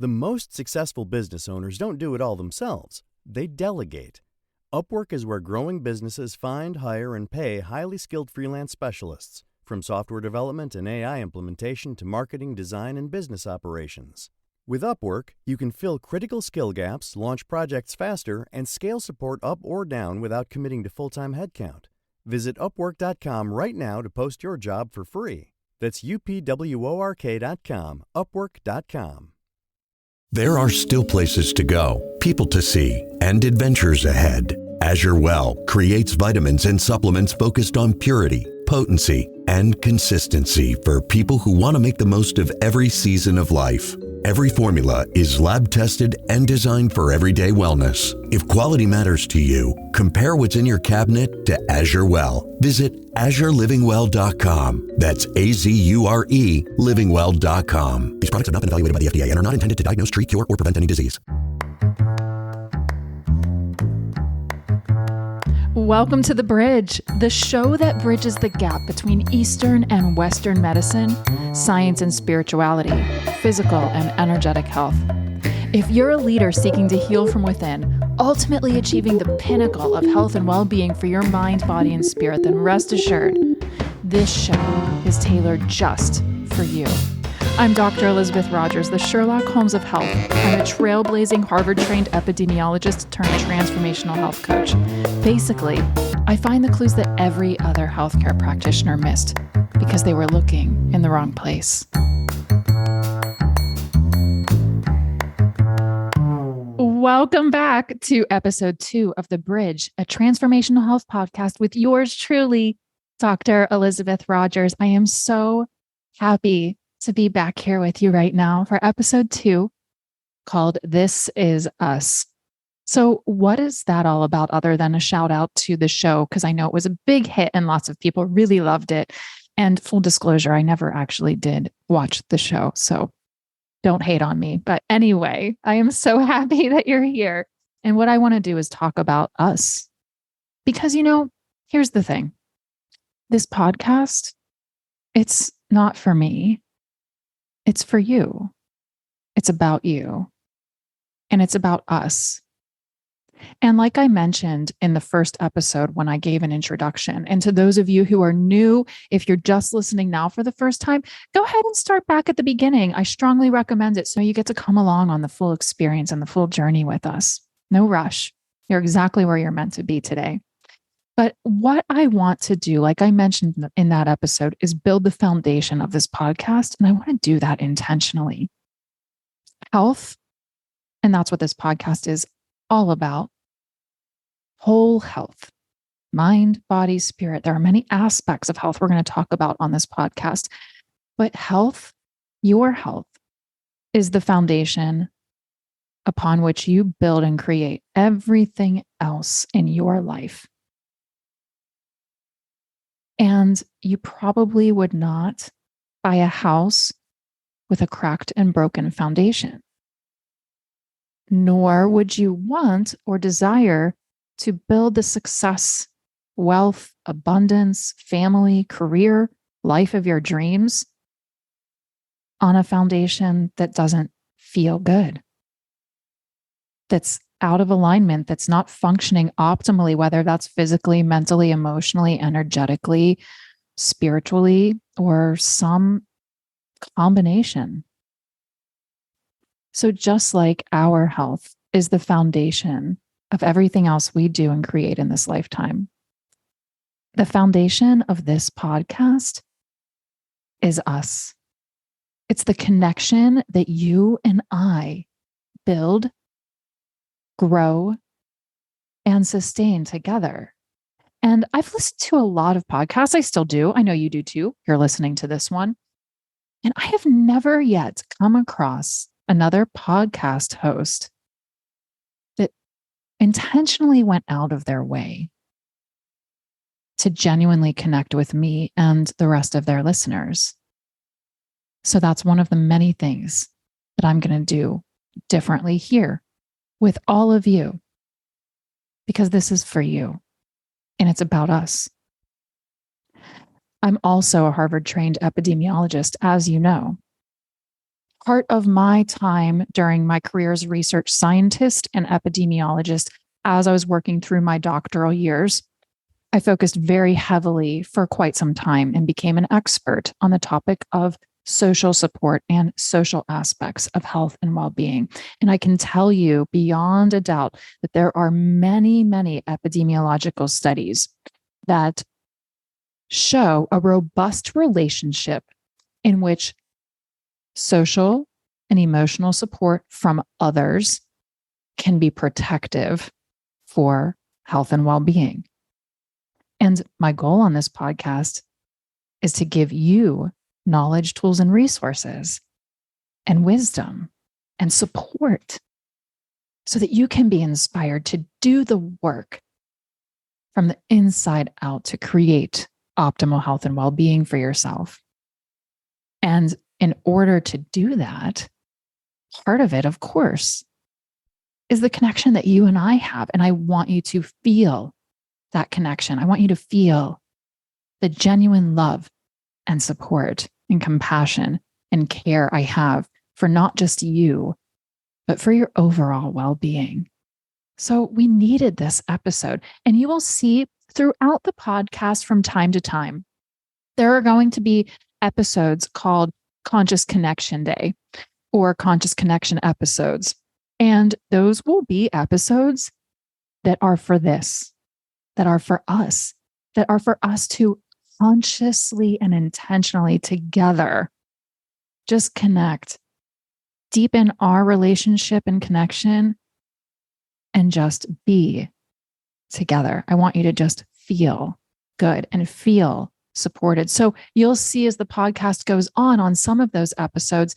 The most successful business owners don't do it all themselves. They delegate. Upwork is where growing businesses find, hire, and pay highly skilled freelance specialists, from software development and AI implementation to marketing, design, and business operations. With Upwork, you can fill critical skill gaps, launch projects faster, and scale support up or down without committing to full-time headcount. Visit Upwork.com right now to post your job for free. That's UPWORK.com, Upwork.com. There are still places to go, people to see, and adventures ahead. Azure Well creates vitamins and supplements focused on purity, potency, and consistency for people who want to make the most of every season of life. Every formula is lab tested and designed for everyday wellness. If quality matters to you, compare what's in your cabinet to Azure Well. Visit AzureLivingWell.com. That's AZURE livingwell.com. These products have not been evaluated by the FDA and are not intended to diagnose, treat, cure, or prevent any disease. Welcome to The Bridge, the show that bridges the gap between Eastern and Western medicine, science and spirituality, physical and energetic health. If you're a leader seeking to heal from within, ultimately achieving the pinnacle of health and well-being for your mind, body, and spirit, then rest assured, this show is tailored just for you. I'm Dr. Elizabeth Rogers, the Sherlock Holmes of health. I'm a trailblazing Harvard-trained epidemiologist turned transformational health coach. Basically, I find the clues that every other healthcare practitioner missed because they were looking in the wrong place. Welcome back to episode 2 of The Bridge, a transformational health podcast with yours truly, Dr. Elizabeth Rogers. I am so happy to be back here with you right now for episode 2 called This Is Us. So what is that all about other than a shout out to the show? Because I know it was a big hit and lots of people really loved it. And full disclosure, I never actually did watch the show. So don't hate on me. But anyway, I am so happy that you're here. And what I want to do is talk about us. Because, here's the thing. This podcast, it's not for me. It's for you. It's about you. And it's about us. And like I mentioned in the first episode when I gave an introduction, and to those of you who are new, if you're just listening now for the first time, go ahead and start back at the beginning. I strongly recommend it so you get to come along on the full experience and the full journey with us. No rush. You're exactly where you're meant to be today. But what I want to do, like I mentioned in that episode, is build the foundation of this podcast. And I want to do that intentionally. Health, and that's what this podcast is all about. Whole health, mind, body, spirit. There are many aspects of health we're going to talk about on this podcast. But health, your health, is the foundation upon which you build and create everything else in your life. And you probably would not buy a house with a cracked and broken foundation. Nor would you want or desire to build the success, wealth, abundance, family, career, life of your dreams on a foundation that doesn't feel good, that's out of alignment, that's not functioning optimally, whether that's physically, mentally, emotionally, energetically, spiritually, or some combination. So just like our health is the foundation of everything else we do and create in this lifetime, the foundation of this podcast is us. It's the connection that you and I build, grow, and sustain together. And I've listened to a lot of podcasts. I still do. I know you do too. You're listening to this one. And I have never yet come across another podcast host that intentionally went out of their way to genuinely connect with me and the rest of their listeners. So that's one of the many things that I'm going to do differently here with all of you, because this is for you and it's about us. I'm also a Harvard-trained epidemiologist, as you know. part of my time during my career as a research scientist and epidemiologist, as I was working through my doctoral years, I focused very heavily for quite some time and became an expert on the topic of social support and social aspects of health and well-being. And I can tell you beyond a doubt that there are many, many epidemiological studies that show a robust relationship in which social and emotional support from others can be protective for health and well-being. And my goal on this podcast is to give you knowledge, tools, and resources and wisdom and support so that you can be inspired to do the work from the inside out to create optimal health and well-being for yourself. And in order to do that, part of it, of course, is the connection that you and I have. And I want you to feel that connection. I want you to feel the genuine love and support and compassion and care I have for not just you, but for your overall well-being. So we needed this episode. And you will see throughout the podcast from time to time, there are going to be episodes called Conscious Connection Day or Conscious Connection episodes. And those will be episodes that are for this, that are for us to consciously and intentionally together just connect, deepen our relationship and connection, and just be together. I want you to just feel good and feel supported. So you'll see as the podcast goes on some of those episodes,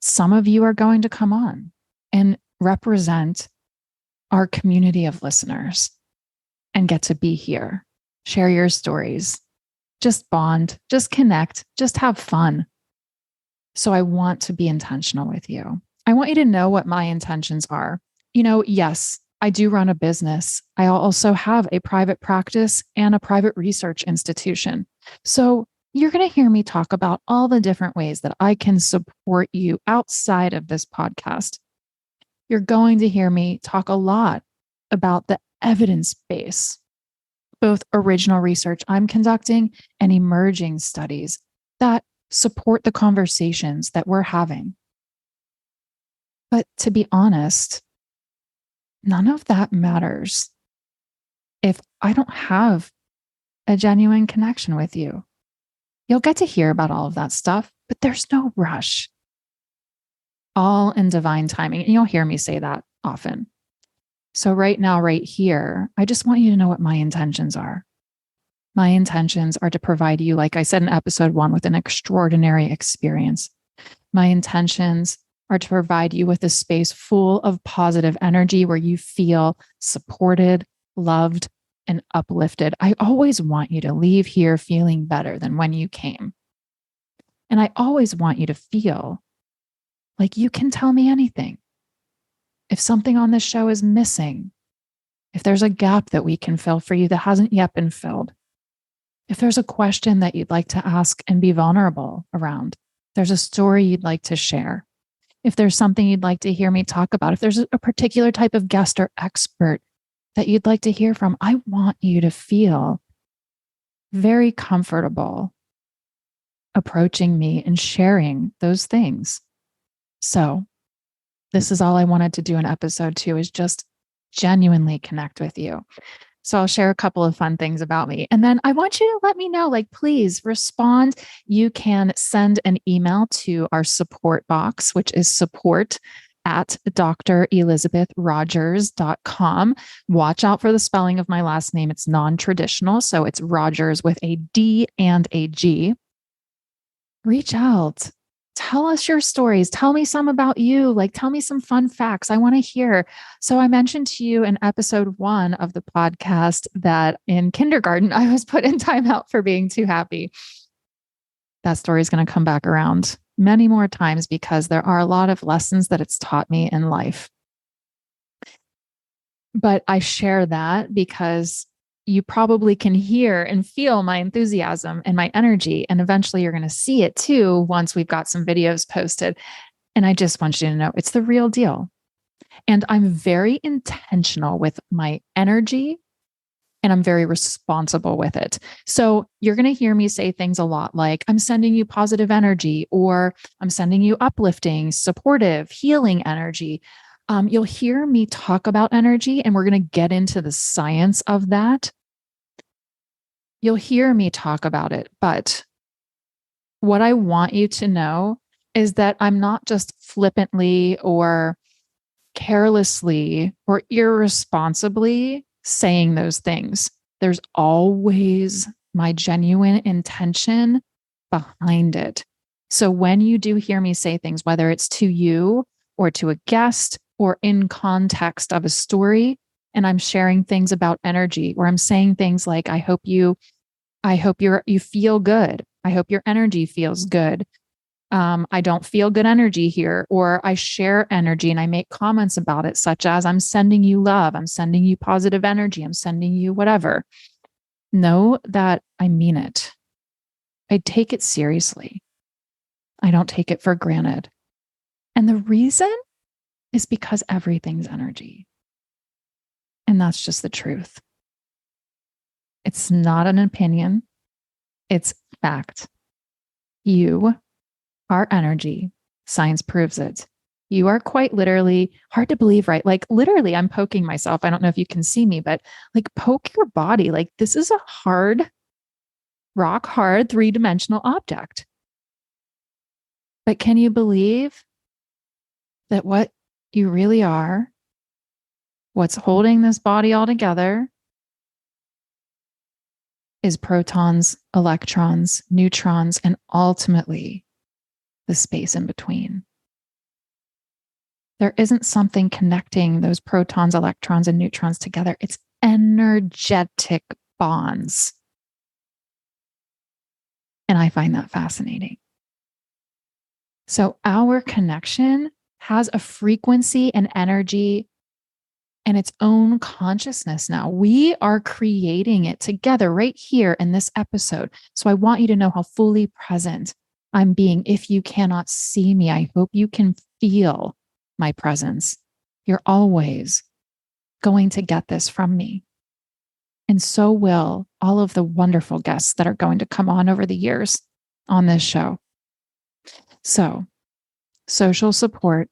some of you are going to come on and represent our community of listeners and get to be here, share your stories, just bond, just connect, just have fun. So I want to be intentional with you. I want you to know what my intentions are. Yes, I do run a business. I also have a private practice and a private research institution. So you're going to hear me talk about all the different ways that I can support you outside of this podcast. You're going to hear me talk a lot about the evidence base, both original research I'm conducting and emerging studies that support the conversations that we're having. But to be honest, none of that matters if I don't have a genuine connection with you. You'll get to hear about all of that stuff, but there's no rush. All in divine timing. And you'll hear me say that often. So right now, right here, I just want you to know what my intentions are. My intentions are to provide you, like I said in episode 1, with an extraordinary experience. My intentions are to provide you with a space full of positive energy where you feel supported, loved, and uplifted. I always want you to leave here feeling better than when you came. And I always want you to feel like you can tell me anything. If something on this show is missing, if there's a gap that we can fill for you that hasn't yet been filled, if there's a question that you'd like to ask and be vulnerable around, if there's a story you'd like to share, if there's something you'd like to hear me talk about, if there's a particular type of guest or expert that you'd like to hear from, I want you to feel very comfortable approaching me and sharing those things. So this is all I wanted to do in episode 2, is just genuinely connect with you. So I'll share a couple of fun things about me. And then I want you to let me know, please respond. You can send an email to our support box, which is support@drelizabethrogers.com. Watch out for the spelling of my last name. It's non-traditional. So it's Rogers with a D and a G. Reach out. Tell us your stories. Tell me some about you. Tell me some fun facts. I want to hear. So I mentioned to you in episode 1 of the podcast that in kindergarten, I was put in timeout for being too happy. That story is going to come back around many more times because there are a lot of lessons that it's taught me in life. But I share that because you probably can hear and feel my enthusiasm and my energy. And eventually you're going to see it too once we've got some videos posted. And I just want you to know it's the real deal. And I'm very intentional with my energy and I'm very responsible with it. So you're going to hear me say things a lot like, I'm sending you positive energy, or I'm sending you uplifting, supportive, healing energy. You'll hear me talk about energy, and we're going to get into the science of that. You'll hear me talk about it. But what I want you to know is that I'm not just flippantly or carelessly or irresponsibly saying those things. There's always my genuine intention behind it. So when you do hear me say things, whether it's to you or to a guest or in context of a story, and I'm sharing things about energy, or I'm saying things like, I hope you feel good. I hope your energy feels good. I don't feel good energy here, or I share energy and I make comments about it, such as I'm sending you love, I'm sending you positive energy, I'm sending you whatever. Know that I mean it. I take it seriously. I don't take it for granted. And the reason is because everything's energy. And that's just the truth. It's not an opinion. It's fact. You are energy. Science proves it. You are quite literally, hard to believe, right? Like literally, I'm poking myself. I don't know if you can see me, but like poke your body. Like this is a hard, rock hard, 3-dimensional object. But can you believe that what you really are, what's holding this body all together, is protons, electrons, neutrons, and ultimately the space in between. There isn't something connecting those protons, electrons, and neutrons together. It's energetic bonds. And I find that fascinating. So our connection has a frequency and energy and its own consciousness now. We are creating it together right here in this episode. So I want you to know how fully present I'm being. If you cannot see me, I hope you can feel my presence. You're always going to get this from me. And so will all of the wonderful guests that are going to come on over the years on this show. So, social support,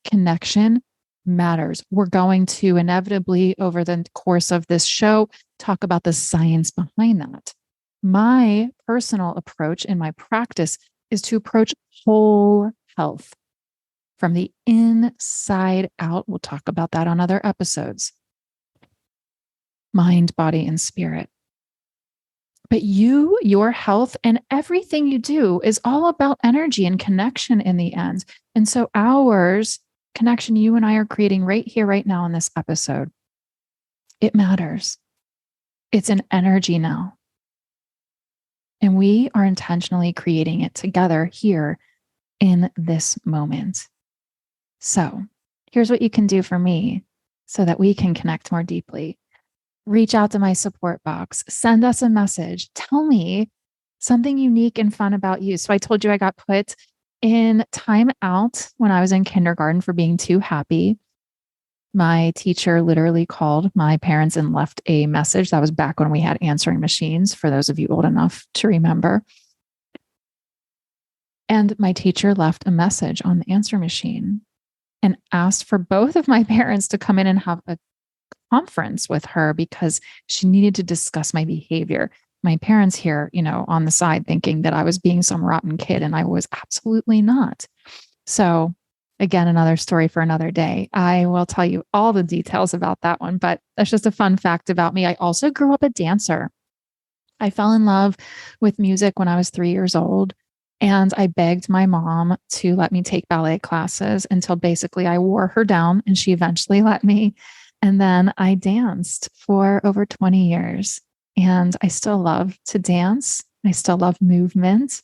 connection matters. We're going to inevitably, over the course of this show, talk about the science behind that. My personal approach in my practice is to approach whole health from the inside out. We'll talk about that on other episodes. Mind, body, and spirit. But your health, and everything you do is all about energy and connection in the end. And so ours, connection you and I are creating right here, right now in this episode, it matters. It's an energy now. And we are intentionally creating it together here in this moment. So here's what you can do for me so that we can connect more deeply. Reach out to my support box, send us a message, tell me something unique and fun about you. So I told you I got put in time out when I was in kindergarten for being too happy. My teacher literally called my parents and left a message. That was back when we had answering machines, for those of you old enough to remember. And my teacher left a message on the answer machine and asked for both of my parents to come in and have a conference with her because she needed to discuss my behavior. My parents here, on the side thinking that I was being some rotten kid, and I was absolutely not. So again, another story for another day. I will tell you all the details about that one, but that's just a fun fact about me. I also grew up a dancer. I fell in love with music when I was 3 years old, and I begged my mom to let me take ballet classes until basically I wore her down, and she eventually let me. And then I danced for over 20 years, and I still love to dance. I still love movement.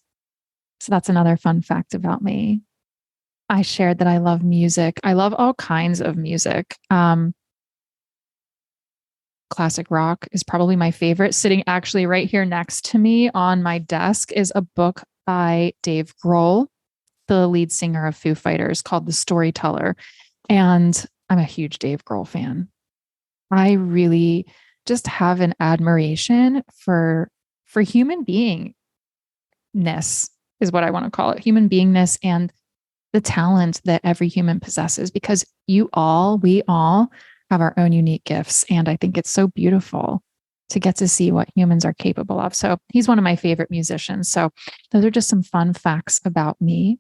So that's another fun fact about me. I shared that I love music. I love all kinds of music. Classic rock is probably my favorite. Sitting actually right here next to me on my desk is a book by Dave Grohl. the lead singer of Foo Fighters, called The Storyteller. And I'm a huge Dave Grohl fan. I really just have an admiration for human beingness, is what I want to call it. Human beingness and the talent that every human possesses, because we all have our own unique gifts. And I think it's so beautiful to get to see what humans are capable of. So he's one of my favorite musicians. So those are just some fun facts about me.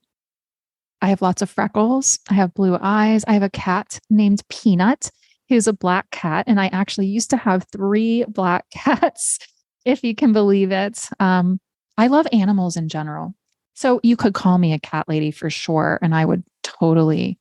I have lots of freckles. I have blue eyes. I have a cat named Peanut, who's a black cat. And I actually used to have 3 black cats, if you can believe it. I love animals in general. So you could call me a cat lady for sure. And I would totally,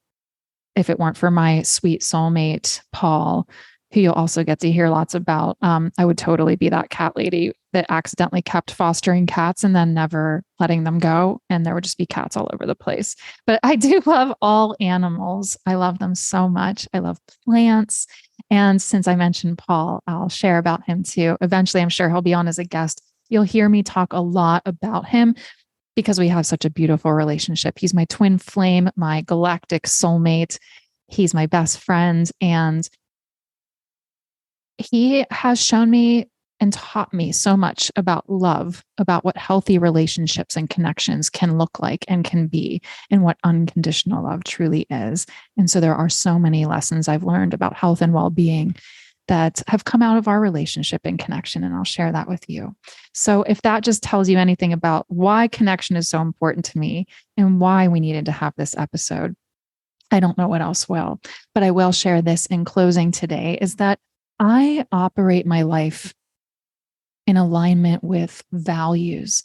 if it weren't for my sweet soulmate, Paul, who you'll also get to hear lots about, I would totally be that cat lady that accidentally kept fostering cats and then never letting them go. And there would just be cats all over the place. But I do love all animals. I love them so much. I love plants. And since I mentioned Paul, I'll share about him too. Eventually, I'm sure he'll be on as a guest. You'll hear me talk a lot about him because we have such a beautiful relationship. He's my twin flame, my galactic soulmate. He's my best friend. And he has shown me and taught me so much about love, about what healthy relationships and connections can look like and can be, and what unconditional love truly is. And so there are so many lessons I've learned about health and well-being that have come out of our relationship and connection, and I'll share that with you. So if that just tells you anything about why connection is so important to me and why we needed to have this episode, I don't know what else will. But I will share this in closing today, is that I operate my life in alignment with values.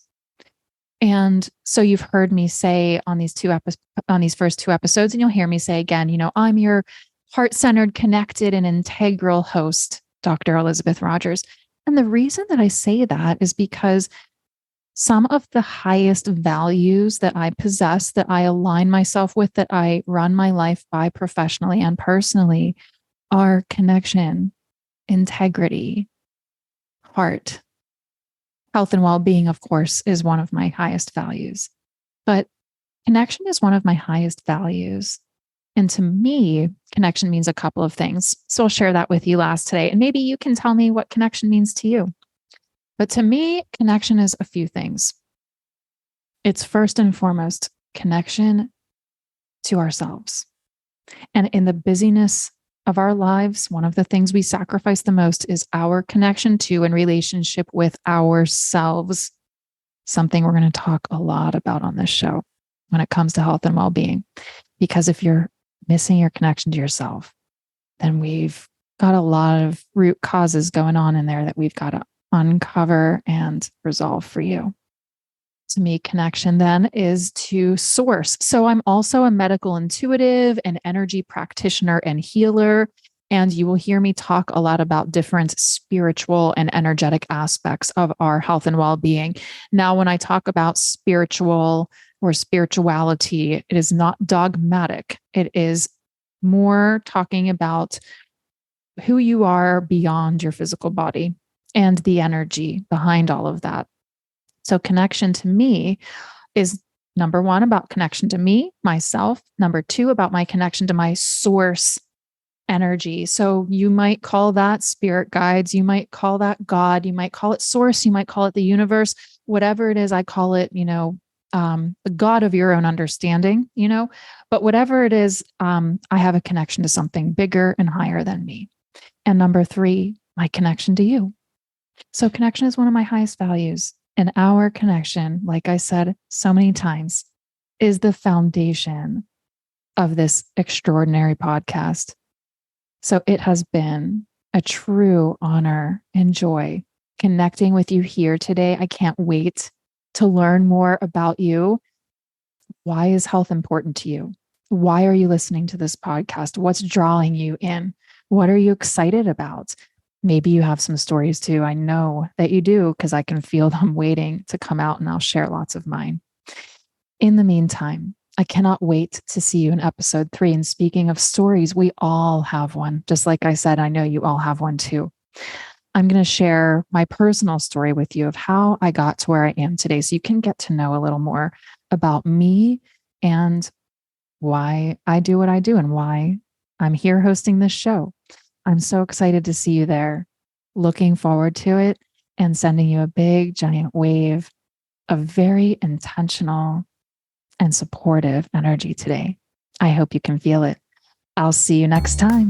And so you've heard me say on these first 2 episodes, and you'll hear me say again, I'm your heart-centered, connected, and integral host, Dr. Elizabeth Rogers. And the reason that I say that is because some of the highest values that I possess, that I align myself with, that I run my life by professionally and personally, are connection, integrity, heart. Health and well-being, of course, is one of my highest values. But connection is one of my highest values. And to me, connection means a couple of things. So I'll share that with you last today. And maybe you can tell me what connection means to you. But to me, connection is a few things. It's first and foremost connection to ourselves. And in the busyness of our lives, one of the things we sacrifice the most is our connection to and relationship with ourselves. Something we're going to talk a lot about on this show when it comes to health and well-being. Because if you're missing your connection to yourself, then we've got a lot of root causes going on in there that we've got to uncover and resolve for you. To me, connection then is to source. So I'm also a medical intuitive, an energy practitioner and healer. And you will hear me talk a lot about different spiritual and energetic aspects of our health and well-being. Now, when I talk about spiritual or spirituality, it is not dogmatic. It is more talking about who you are beyond your physical body and the energy behind all of that. So connection to me is number 1, about connection to me, myself. Number 2, about my connection to my source energy. So you might call that spirit guides. You might call that God. You might call it source. You might call it the universe. Whatever it is, I call it, the God of your own understanding, but whatever it is, I have a connection to something bigger and higher than me. And number 3, my connection to you. So connection is one of my highest values. And our connection, like I said so many times, is the foundation of this extraordinary podcast. So it has been a true honor and joy connecting with you here today. I can't wait to learn more about you. Why is health important to you? Why are you listening to this podcast? What's drawing you in? What are you excited about? Maybe you have some stories too. I know that you do, because I can feel them waiting to come out, and I'll share lots of mine. In the meantime, I cannot wait to see you in episode 3. And speaking of stories, we all have one. Just like I said, I know you all have one too. I'm going to share my personal story with you of how I got to where I am today, so you can get to know a little more about me and why I do what I do and why I'm here hosting this show. I'm so excited to see you there. Looking forward to it and sending you a big, giant wave of very intentional and supportive energy today. I hope you can feel it. I'll see you next time.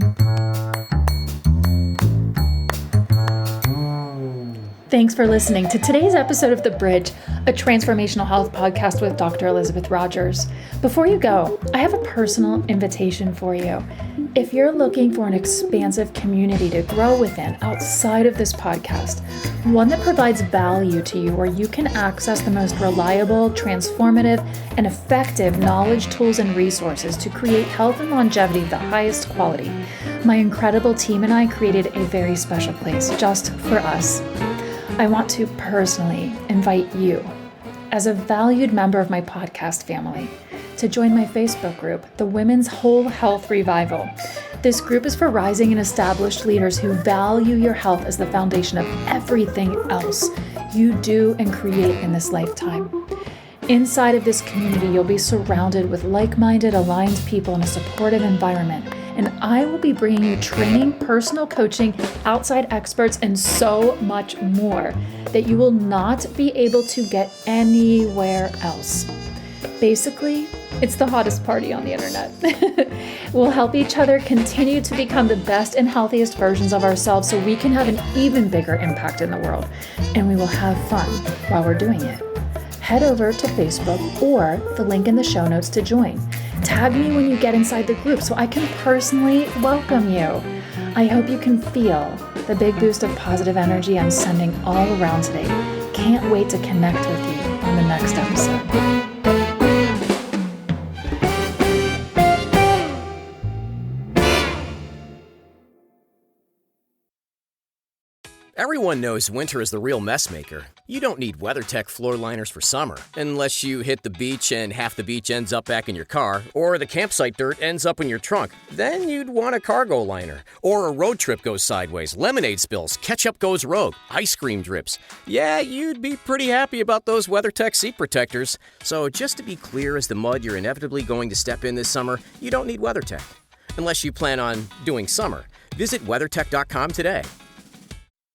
Thanks for listening to today's episode of The Bridge, a transformational health podcast with Dr. Elizabeth Rogers. Before you go, I have a personal invitation for you. If you're looking for an expansive community to grow within outside of this podcast, one that provides value to you where you can access the most reliable, transformative, and effective knowledge, tools, and resources to create health and longevity of the highest quality, my incredible team and I created a very special place just for us. I want to personally invite you, as a valued member of my podcast family, to join my Facebook group, the Women's Whole Health Revival. This group is for rising and established leaders who value your health as the foundation of everything else you do and create in this lifetime. Inside of this community, you'll be surrounded with like-minded, aligned people in a supportive environment. And I will be bringing you training, personal coaching, outside experts, and so much more that you will not be able to get anywhere else. Basically, it's the hottest party on the internet. We'll help each other continue to become the best and healthiest versions of ourselves so we can have an even bigger impact in the world. And we will have fun while we're doing it. Head over to Facebook or the link in the show notes to join. Tag me when you get inside the group so I can personally welcome you. I hope you can feel the big boost of positive energy I'm sending all around today. Can't wait to connect with you on the next episode. Everyone knows winter is the real mess maker. You don't need WeatherTech floor liners for summer, unless you hit the beach and half the beach ends up back in your car, or the campsite dirt ends up in your trunk. Then you'd want a cargo liner. Or a road trip goes sideways, lemonade spills, ketchup goes rogue, ice cream drips. Yeah, you'd be pretty happy about those WeatherTech seat protectors. So just to be clear as the mud you're inevitably going to step in this summer, you don't need WeatherTech. Unless you plan on doing summer. Visit WeatherTech.com today.